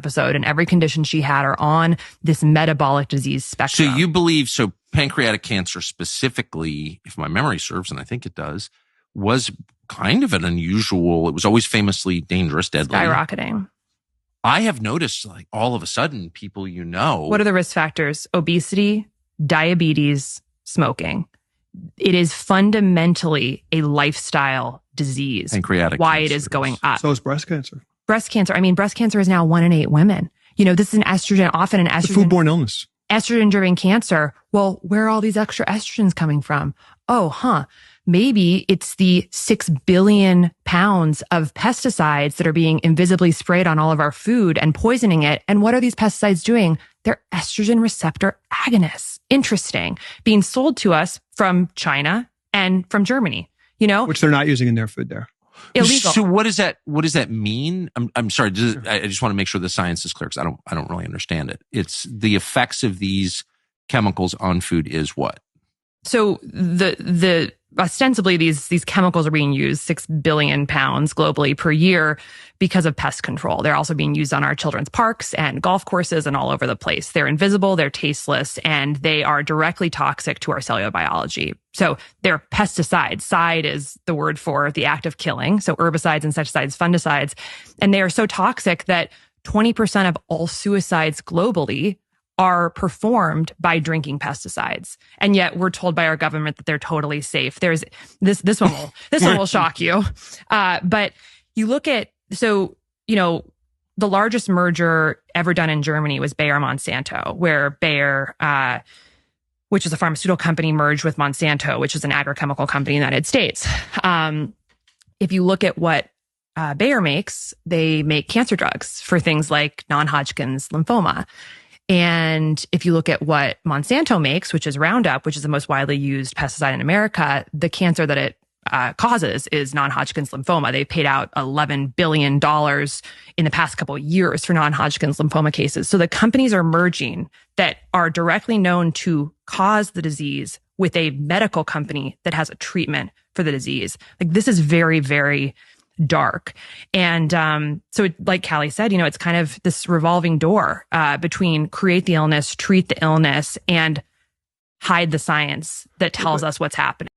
episode and every condition she had are on this metabolic disease spectrum. So you believe, so pancreatic cancer specifically, if my memory serves, and I think it does, was kind of an unusual, it was always famously dangerous, deadly. Skyrocketing. I have noticed, like, all of a sudden, people you know. What are the risk factors? Obesity, diabetes, smoking. It is fundamentally a lifestyle disease. Pancreatic why cancer it is going up. So is breast cancer. Breast cancer. I mean, breast cancer is now 1 in 8 women. You know, this is an estrogen, often an It's estrogen. a foodborne illness. Estrogen-driven cancer. Well, where are all these extra estrogens coming from? Oh, maybe it's the 6 billion pounds of pesticides that are being invisibly sprayed on all of our food and poisoning it. And what are these pesticides doing? They're estrogen receptor agonists. Interesting. Being sold to us from China and from Germany, you know? Which they're not using in their food there. Illegal. So what does that mean? I'm sorry. I just want to make sure the science is clear because I don't really understand it. It's the effects of these chemicals on food is what? So the ostensibly these chemicals are being used 6 billion pounds globally per year because of pest control. They're also being used on our children's parks and golf courses and all over the place. They're invisible, they're tasteless, and they are directly toxic to our cellular biology. So they're pesticides. Side is the word for the act of killing. So herbicides, insecticides, fungicides. And they are so toxic that 20% of all suicides globally are performed by drinking pesticides. And yet we're told by our government that they're totally safe. There's this one will shock you. But you look at, so, you know, the largest merger ever done in Germany was Bayer Monsanto, where Bayer, which is a pharmaceutical company, merged with Monsanto, which is an agrochemical company in the United States. If you look at what Bayer makes, they make cancer drugs for things like non-Hodgkin's lymphoma. And if you look at what Monsanto makes, which is Roundup, which is the most widely used pesticide in America, the cancer that it causes is non-Hodgkin's lymphoma. They've paid out $11 billion in the past couple of years for non-Hodgkin's lymphoma cases. So the companies are merging that are directly known to cause the disease with a medical company that has a treatment for the disease. Like, this is very, very dark. And so like Callie said, you know, it's kind of this revolving door between create the illness, treat the illness, and hide the science that tells us what's happening.